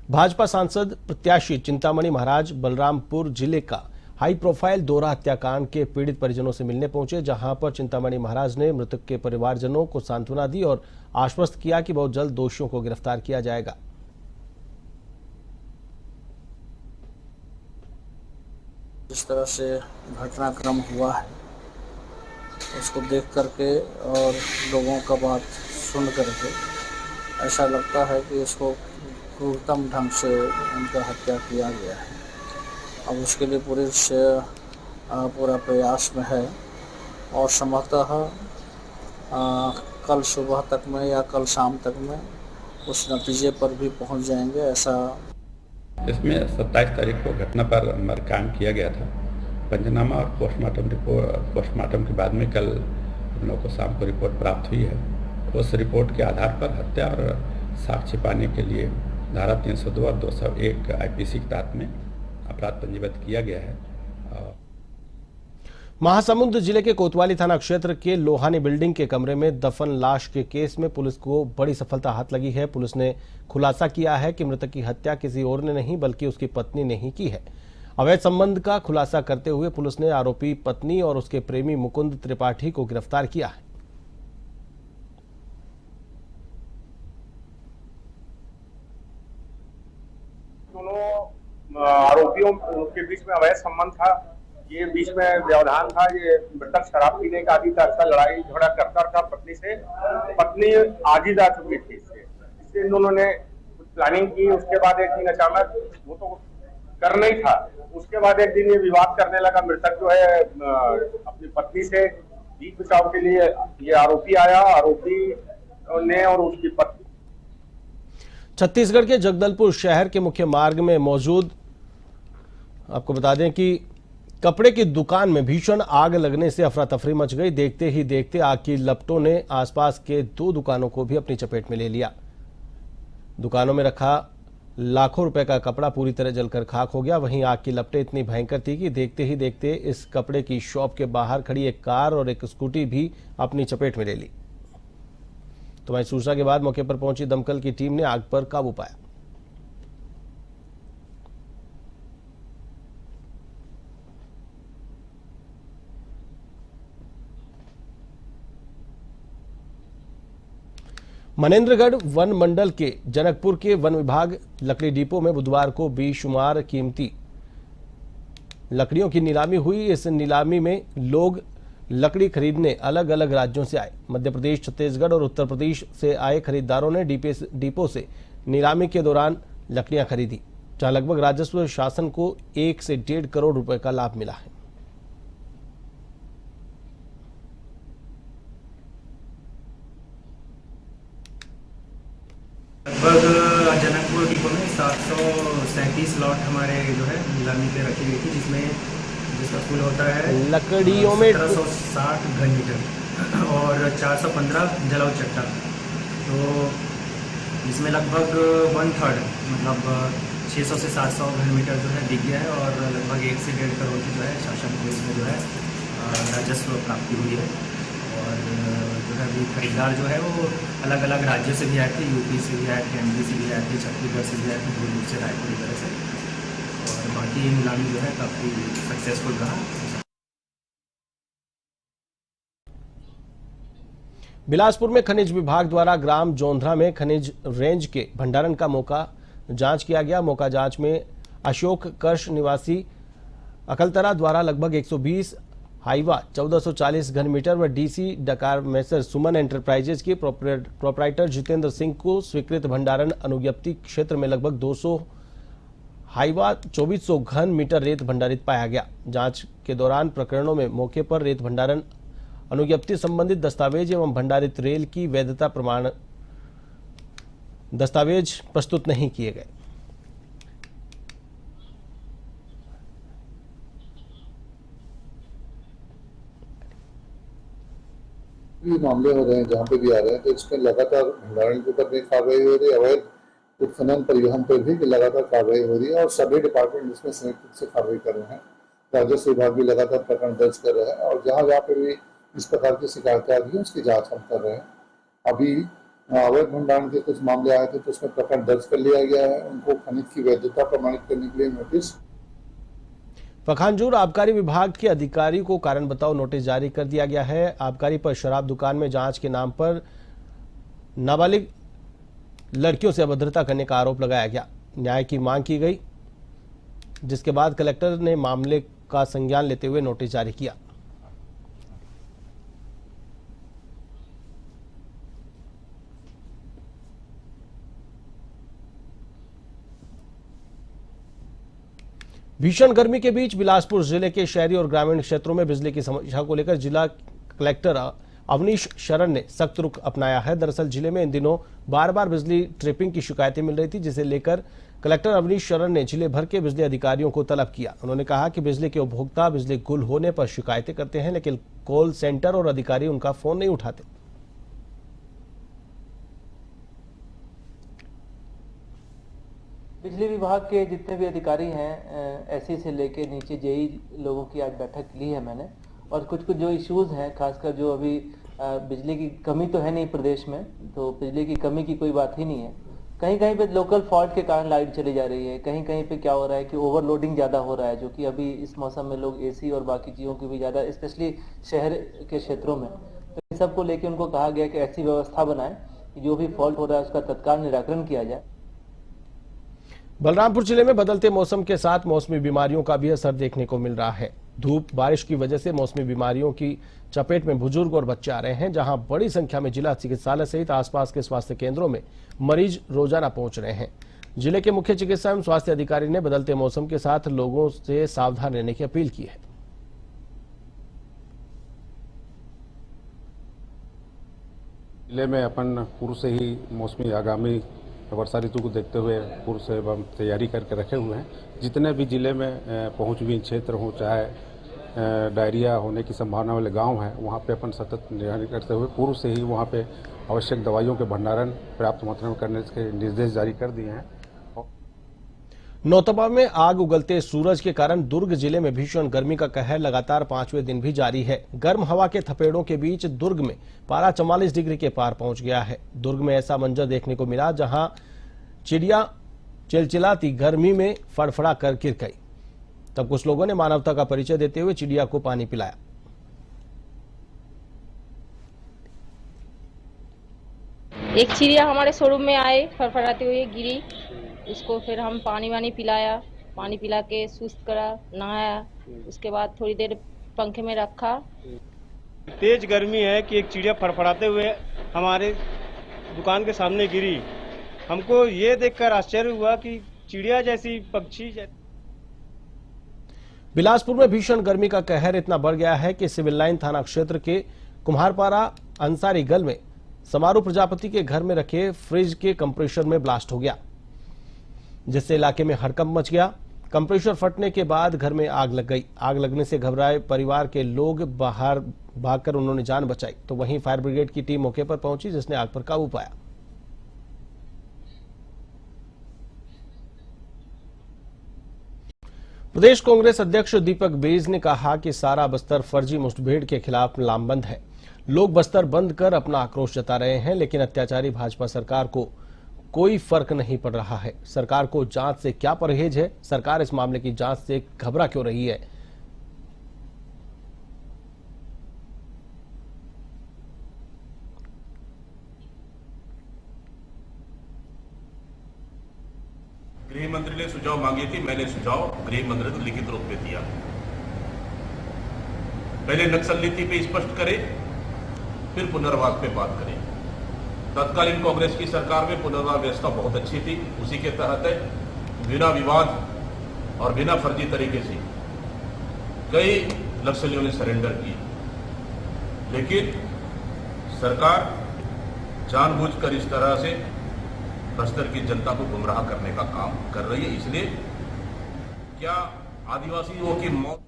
भाजपा सांसद प्रत्याशी चिंतामणि महाराज बलरामपुर जिले का हाई प्रोफाइल दोहरा हत्याकांड के पीड़ित परिजनों से मिलने पहुंचे, जहां पर चिंतामणि महाराज ने मृतक के परिवारजनों को सांत्वना दी और आश्वस्त किया कि बहुत जल्द दोषियों को गिरफ्तार किया जाएगा। जिस तरह से घटनाक्रम हुआ है उसको देख करके और लोगों का बात सुन करके ऐसा लगता है कि इसको क्रूरतम ढंग से उनका हत्या किया गया है। अब उसके लिए पुलिस पूरा प्रयास में है और संभवतः कल सुबह तक में या कल शाम तक में उस नतीजे पर भी पहुंच जाएंगे। ऐसा इसमें 27 तारीख को घटना पर मरकाम किया गया था। पंचनामा और पोस्टमार्टम के बाद में कल हम लोग को शाम को रिपोर्ट प्राप्त हुई है। उस रिपोर्ट के आधार पर हत्या और साक्ष्य पाने के लिए धारा 302 और 201 आईपीसी के तहत में अपराध पंजीबद्ध किया गया है। महासमुंद जिले के कोतवाली थाना क्षेत्र के लोहानी बिल्डिंग के कमरे में दफन लाश के केस में पुलिस को बड़ी सफलता हाथ लगी है। पुलिस ने खुलासा किया है कि मृतक की हत्या किसी और ने नहीं बल्कि उसकी पत्नी ने ही की है। अवैध संबंध का खुलासा करते हुए पुलिस ने आरोपी पत्नी और उसके प्रेमी मुकुंद त्रिपाठी को गिरफ्तार किया है। दोनों आरोपियों के बीच में अवैध संबंध था। ये बीच में व्यवधान था। ये मृतक शराब पीने का आदि था, अक्सर लड़ाई झगड़ा करता था पत्नी से। पत्नी आजीज आ चुकी थी इससे इन दोनों ने कुछ प्लानिंग की। उसके बाद एक दिन अचानक, वो तो कर नहीं था, उसके बाद एक दिन ये विवाद करने लगा। मृतक जो है अपनी पत्नी से बीच बचाव के लिए ये आरोपी आया। आरोपी ने और उसकी पत्नी छत्तीसगढ़ के जगदलपुर शहर के मुख्य मार्ग में मौजूद, आपको बता दें कि कपड़े की दुकान में भीषण आग लगने से अफरा तफरी मच गई। देखते ही देखते आग की लपटों ने आसपास के 2 दुकानों को भी अपनी चपेट में ले लिया। दुकानों में रखा लाखों रुपए का कपड़ा पूरी तरह जलकर खाक हो गया। वहीं आग की लपटें इतनी भयंकर थी कि देखते ही देखते इस कपड़े की शॉप के बाहर खड़ी एक कार और एक स्कूटी भी अपनी चपेट में ले ली। तो वहीं सूचना के बाद मौके पर पहुंची दमकल की टीम ने आग पर काबू पाया। मनेन्द्रगढ़ वन मंडल के जनकपुर के वन विभाग लकड़ी डिपो में बुधवार को बेशुमार कीमती लकड़ियों की नीलामी हुई। इस नीलामी में लोग लकड़ी खरीदने अलग अलग राज्यों से आए। मध्य प्रदेश, छत्तीसगढ़ और उत्तर प्रदेश से आए खरीदारों ने डिपो से नीलामी के दौरान लकड़ियां खरीदी, जहां लगभग राजस्व शासन को 1 से 1.5 करोड़ रुपए का लाभ मिला है। लगभग जनकपुर डिपो में 737 लॉट हमारे जो है नीलामी पे रखी गई थी, जिसका कुल होता है लकड़ियों में 1760 घन मीटर और 415 जलाऊ चट्टा। तो इसमें लगभग 1/3 मतलब 600 से 700 घन मीटर जो है बिक गया है और लगभग 1 से 1.5 करोड़ की जो है शासन को इसमें जो है राजस्व प्राप्ति हुई है। और जो है अभी खरीदार जो है वो अलग अलग राज्यों से भी आए थे, यूपी से भी आए थे, एमपी से भी आए थे, छत्तीसगढ़ से भी आए थे, दूर दूर से रायपुर वगैरह से। और बाकी नीलामी जो है काफ़ी सक्सेसफुल रहा। बिलासपुर में खनिज विभाग द्वारा ग्राम जोंधरा में खनिज रेंज के भंडारण का मौका जांच किया गया। मौका जांच में अशोक कर्ष निवासी अकलतरा द्वारा लगभग 120 हाइवा 1440 घन मीटर व डीसी डकार मैसर सुमन एंटरप्राइजेज के प्रोपराइटर जितेंद्र सिंह को स्वीकृत भंडारण अनुज्ञप्ति क्षेत्र में लगभग 200 हाइवा 2400 घन मीटर रेत भंडारित पाया गया। जांच के दौरान प्रकरणों में मौके पर रेत भंडारण अनुज्ञप्ति संबंधित दस्तावेज एवं भंडारित रेल की वैधता प्रमाण दस्तावेज प्रस्तुत नहीं किए गए। भी मामले हो रहे हैं जहाँ पे भी आ रहे हैं, तो इसमें लगातार भंडारण के ऊपर भी कार्रवाई हो रही है, अवैध उत्खनन परिवहन पर भी लगातार कार्रवाई हो रही है और सभी डिपार्टमेंट इसमें संयुक्त रूप से कार्रवाई कर रहे हैं। राजस्व विभाग भी लगातार प्रकरण दर्ज कर रहे हैं और जहाँ जहाँ पे भी इस प्रकार की शिकायतें आ रही है उसकी जाँच हम कर रहे हैं। अभी अवैध भंडारण के कुछ मामले आए थे तो उसमें प्रकरण दर्ज कर लिया गया है। उनको खनिज की वैधता प्रमाणित करने के लिए नोटिस पखानजूर आबकारी विभाग के अधिकारी को कारण बताओ नोटिस जारी कर दिया गया है। आबकारी पर शराब दुकान में जांच के नाम पर नाबालिग लड़कियों से अभद्रता करने का आरोप लगाया गया। न्याय की मांग की गई, जिसके बाद कलेक्टर ने मामले का संज्ञान लेते हुए नोटिस जारी किया। भीषण गर्मी के बीच बिलासपुर जिले के शहरी और ग्रामीण क्षेत्रों में बिजली की समस्या को लेकर जिला कलेक्टर अवनीश शरण ने सख्त रुख अपनाया है। दरअसल जिले में इन दिनों बार बार बिजली ट्रिपिंग की शिकायतें मिल रही थी, जिसे लेकर कलेक्टर अवनीश शरण ने जिले भर के बिजली अधिकारियों को तलब किया। उन्होंने कहा कि बिजली के उपभोक्ता बिजली गुल होने पर शिकायतें करते हैं, लेकिन कॉल सेंटर और अधिकारी उनका फोन नहीं उठाते। बिजली विभाग के जितने भी अधिकारी हैं, एसई से लेके नीचे जेई लोगों की आज बैठक ली है मैंने, और कुछ जो इश्यूज हैं, खासकर जो अभी बिजली की कमी तो है नहीं प्रदेश में, तो बिजली की कमी की कोई बात ही नहीं है। कहीं कहीं पे लोकल फॉल्ट के कारण लाइट चली जा रही है, कहीं कहीं पे क्या हो रहा है कि ओवरलोडिंग ज़्यादा हो रहा है, जो कि अभी इस मौसम में लोग एसी और बाकी चीज़ों की भी ज़्यादा, स्पेशली शहर के क्षेत्रों में, तो इन सबको लेके उनको कहा गया कि ऐसी व्यवस्था बनाएं कि जो भी फॉल्ट हो रहा है उसका तत्काल निराकरण किया जाए। बलरामपुर जिले में बदलते मौसम के साथ मौसमी बीमारियों का भी असर देखने को मिल रहा है। धूप बारिश की वजह से मौसमी बीमारियों की चपेट में बुजुर्ग और बच्चे आ रहे हैं, जहां बड़ी संख्या में जिला चिकित्सालय सहित आसपास के स्वास्थ्य केंद्रों में मरीज रोजाना पहुंच रहे हैं। जिले के मुख्य चिकित्सा एवं स्वास्थ्य अधिकारी ने बदलते मौसम के साथ लोगों से सावधान रहने की अपील की है। जिले में अपन पूर्व से ही मौसमी आगामी वर्षा ऋतु को देखते हुए पूर्व से हम तैयारी करके रखे हुए हैं। जितने भी जिले में पहुंचबीन क्षेत्र हो, चाहे डायरिया होने की संभावना वाले गांव हैं, वहां पे अपन सतत निगरानी करते हुए पूर्व से ही वहां पे आवश्यक दवाइयों के भंडारण पर्याप्त मात्रा में करने के निर्देश जारी कर दिए हैं। नौतपा में आग उगलते सूरज के कारण दुर्ग जिले में भीषण गर्मी का कहर लगातार 5वें दिन भी जारी है। गर्म हवा के थपेड़ों के बीच दुर्ग में पारा 44 डिग्री के पार पहुंच गया है। दुर्ग में ऐसा मंजर देखने को मिला जहां चिड़िया चिलचिलाती गर्मी में फड़फड़ा कर गिर गई। तब कुछ लोगों ने मानवता का परिचय देते हुए चिड़िया को पानी पिलाया। एक चिड़िया हमारे शोरूम में आए, फड़फड़ाते हुए गिरी, उसको फिर हम पानी वानी पिलाया, पानी पिला के सुस्त करा, नहाया, उसके बाद थोड़ी देर पंखे में रखा। तेज गर्मी है कि एक चिड़िया फड़फड़ाते हुए हमारे दुकान के सामने गिरी। हमको ये देखकर आश्चर्य हुआ कि चिड़िया जैसी पक्षी बिलासपुर में भीषण गर्मी का कहर इतना बढ़ गया है कि सिविल लाइन थाना क्षेत्र के कुम्हारपारा अंसारी गल में समारू प्रजापति के घर में रखे फ्रिज के कंप्रेसर में ब्लास्ट हो गया, जिससे इलाके में हड़कंप मच गया। कंप्रेसर फटने के बाद घर में आग लग गई। आग लगने से घबराए परिवार के लोग बाहर भागकर उन्होंने जान बचाई, तो वहीं फायर ब्रिगेड की टीम मौके पर पहुंची, जिसने आग पर काबू पाया। प्रदेश कांग्रेस अध्यक्ष दीपक बेज ने कहा कि सारा बस्तर फर्जी मुठभेड़ के खिलाफ लामबंद है। लोग बस्तर बंद कर अपना आक्रोश जता रहे हैं, लेकिन अत्याचारी भाजपा सरकार को कोई फर्क नहीं पड़ रहा है। सरकार को जांच से क्या परहेज है? सरकार इस मामले की जांच से घबरा क्यों रही है? गृह मंत्री ने सुझाव मांगे थे, मैंने सुझाव गृह मंत्री को लिखित रूप में दिया। पहले नक्सल नीति पे स्पष्ट करें, फिर पुनर्वास पे बात करें। तत्कालीन कांग्रेस की सरकार में पुनर्वास व्यवस्था बहुत अच्छी थी, उसी के तहत बिना विवाद और बिना फर्जी तरीके से कई नक्सलियों ने सरेंडर किए, लेकिन सरकार जानबूझकर इस तरह से बस्तर की जनता को गुमराह करने का काम कर रही है। इसलिए क्या आदिवासियों की मौत